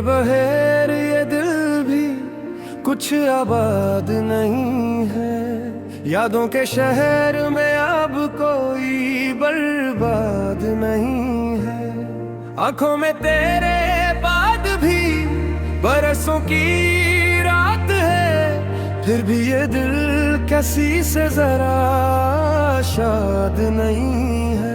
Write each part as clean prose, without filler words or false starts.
बगैर ये दिल भी कुछ आबाद नहीं है। यादों के शहर में अब कोई बर्बाद नहीं है। आंखों में तेरे बाद भी बरसों की रात है, फिर भी ये दिल किसी से जरा शाद नहीं है।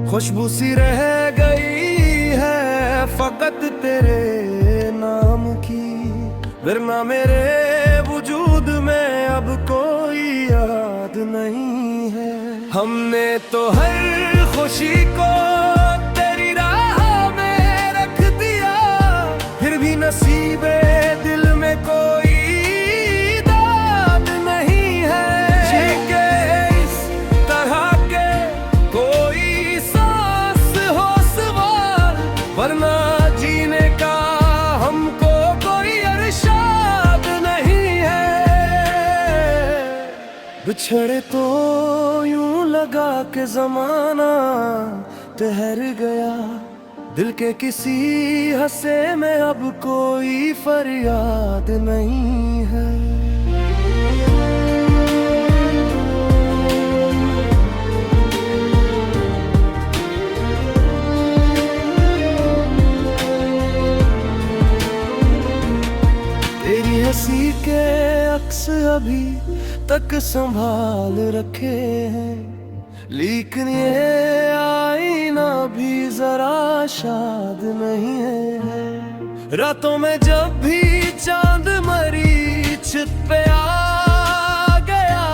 खुशबू सी रह गई है फकत तेरे नाम की, वरना मेरे वजूद में अब कोई याद नहीं है। हमने तो हर खुशी को तेरी राह में रख दिया, फिर भी नसीबे दिल में कोई दाद नहीं है। जीके इस तरह के कोई सांस हो सवाल, वरना जीने का हमको कोई अरशाद नहीं है। बिछड़े तो यूं लगा के जमाना ठहर गया, दिल के किसी हंसे में अब कोई फरियाद नहीं है। तेरी हंसी के अक्स अभी तक संभाल रखे हैं, लेकिन ये आईना भी जरा शाद नहीं है। रातों में जब भी चांद मरीच पे आ गया,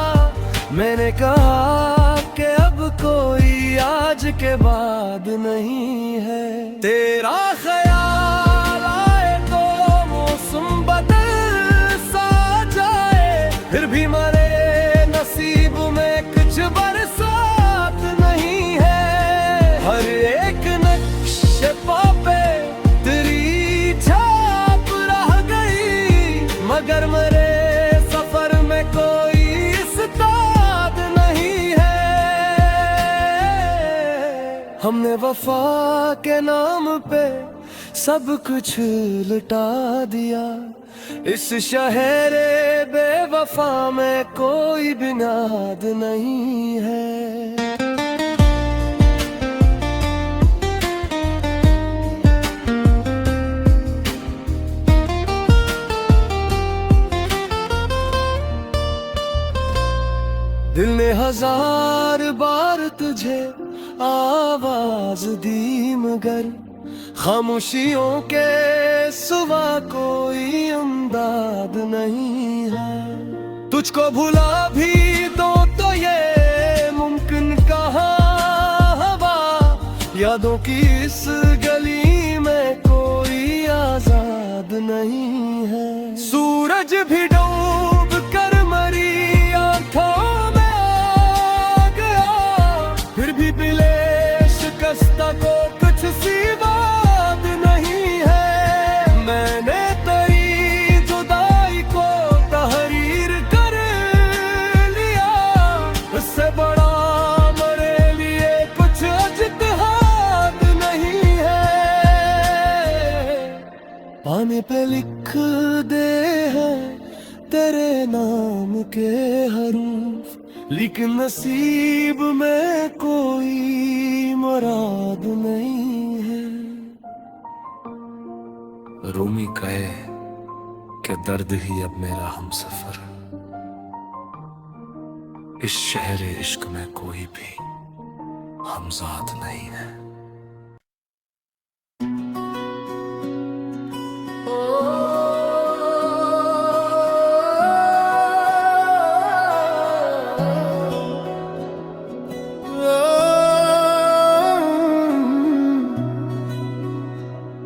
मैंने कहा कि अब कोई आज के बाद नहीं है। तेरा ख्याल आए तो मौसम बदल सा जाए, फिर भी मरे नसीब में कुछ बरसात नहीं है। हर एक नक्शे पे तेरी छाप रह गई, मगर मेरे सफर में कोई इस्ताद नहीं है। हमने वफा के नाम पे सब कुछ लुटा दिया, इस शहर बेवफा में कोई बुनियाद नहीं है। दिल ने हजार बार तुझे आवाज दी, मगर खामोशियों के सिवा कोई अमदाद नहीं है। तुझको भुला भी दो तो ये मुमकिन कहाँ हवा, यादों की इस गली में कोई आजाद नहीं है। सूरज भी डूब कर मरी आंखों में आ गया, फिर भी दिले शिकस्ता को कुछ सी बात नहीं है। मैंने तेरी जुदाई को तहरीर कर लिया, उससे बड़ा मेरे लिए कुछ इज्तिहाद नहीं है। पाने पे लिख दे हैं तेरे नाम के हरूफ, लेकिन नसीब में कोई मुराद नहीं है। रूमी कहे कि दर्द ही अब मेरा हमसफर, इस शहर इश्क में कोई भी हमजाद नहीं है।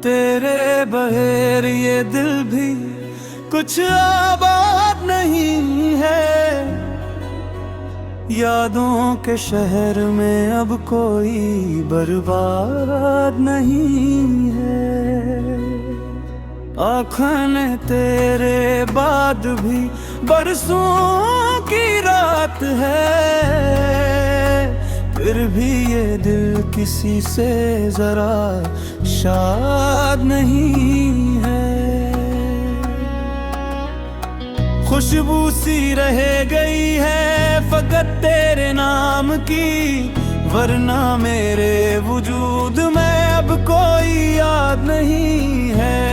तेरे बगैर ये दिल भी कुछ आबाद नहीं है। यादों के शहर में अब कोई बर्बाद नहीं है। आँखें ने तेरे बाद भी बरसों की रात है, फिर भी ये दिल किसी से जरा शाद नहीं है। खुशबू सी रह गई है फकत तेरे नाम की, वरना मेरे वजूद में अब कोई याद नहीं है।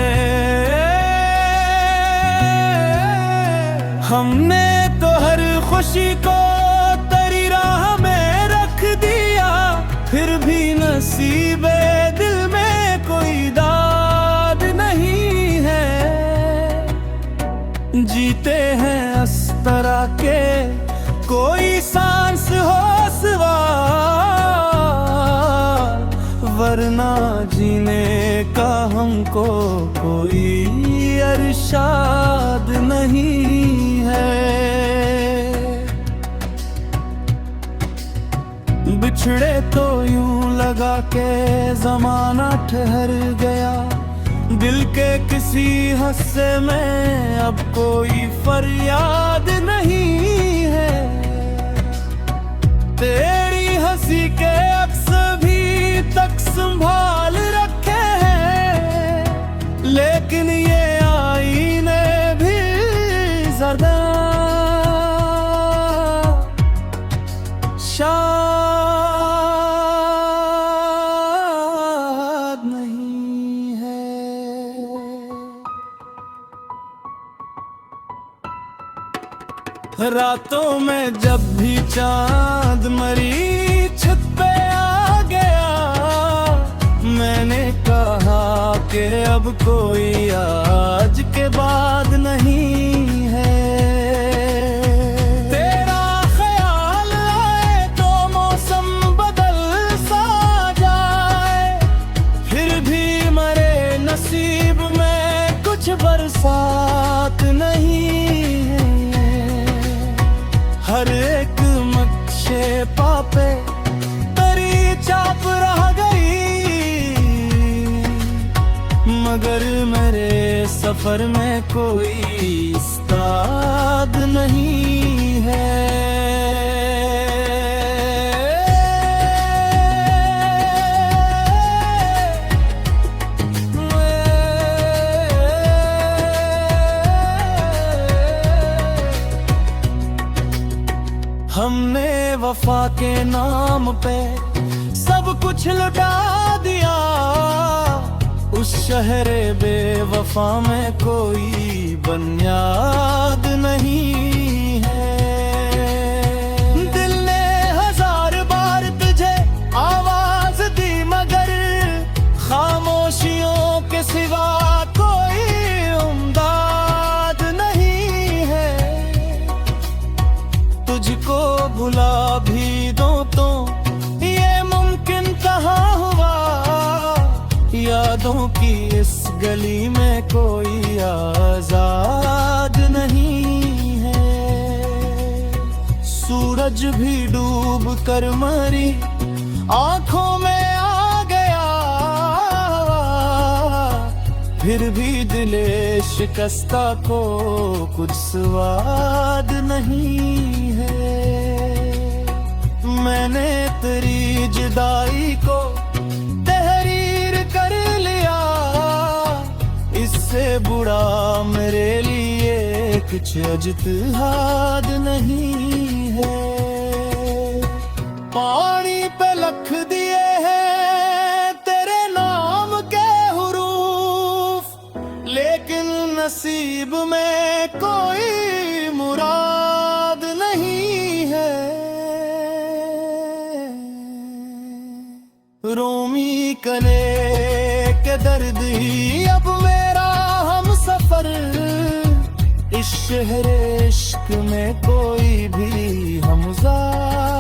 हमने तो हर खुशी को तेरी राह में रख दिया, फिर भी नसीबे दिल में कोई दाद नहीं है। जीते हैं इस तरह के कोई सांस हो सवार, वरना जीने का हमको कोई अरशाद नहीं है। बिछड़े तो यूं लगा के जमाना ठहर गया, दिल के किसी हिस्से में अब कोई फरियाद नहीं है। तेरी हंसी के अक्स भी तक संभाल रखे हैं, लेकिन ये आईने भी ज़्यादा शाद नहीं है। रातों में जब भी चांद मरी छत पे आ गया, मैंने कहा कि अब कोई आज के बाद नहीं है। तेरा ख्याल आए तो मौसम बदल सा जाए, फिर भी मरे नसीब में कुछ बरसात नहीं है। हर एक नक्शे पापे तेरी चाप रह गई, मगर मेरे सफर में कोई उस्ताद नहीं है। हमने वफा के नाम पे सब कुछ लुटा दिया, उस शहरे बेवफा में कोई बुनियाद नहीं है। दिल ने हजार बार तुझे आवाज दी, मगर खामोशियों के सिवा कोई उम्दाद नहीं है। तुझको भुला भी दो तो ये मुमकिन कहाँ हुआ, यादों की इस गली में कोई आजाद नहीं है। सूरज भी डूब कर मरी आंखों में आ गया, फिर भी दिले शिकस्ता को कुछ स्वाद नहीं है। मैंने तेरी जुदाई को तहरीर कर लिया, इससे बुरा मेरे लिए कुछ इज्तिहाद नहीं है। पानी पे लिख दिए हैं तेरे नाम के हुरूफ, लेकिन नसीब में कोई मुराद नहीं है। रोमी कले के दर्द ही अब मेरा हम सफर, इस शहर इश्क में कोई भी हमज़ाद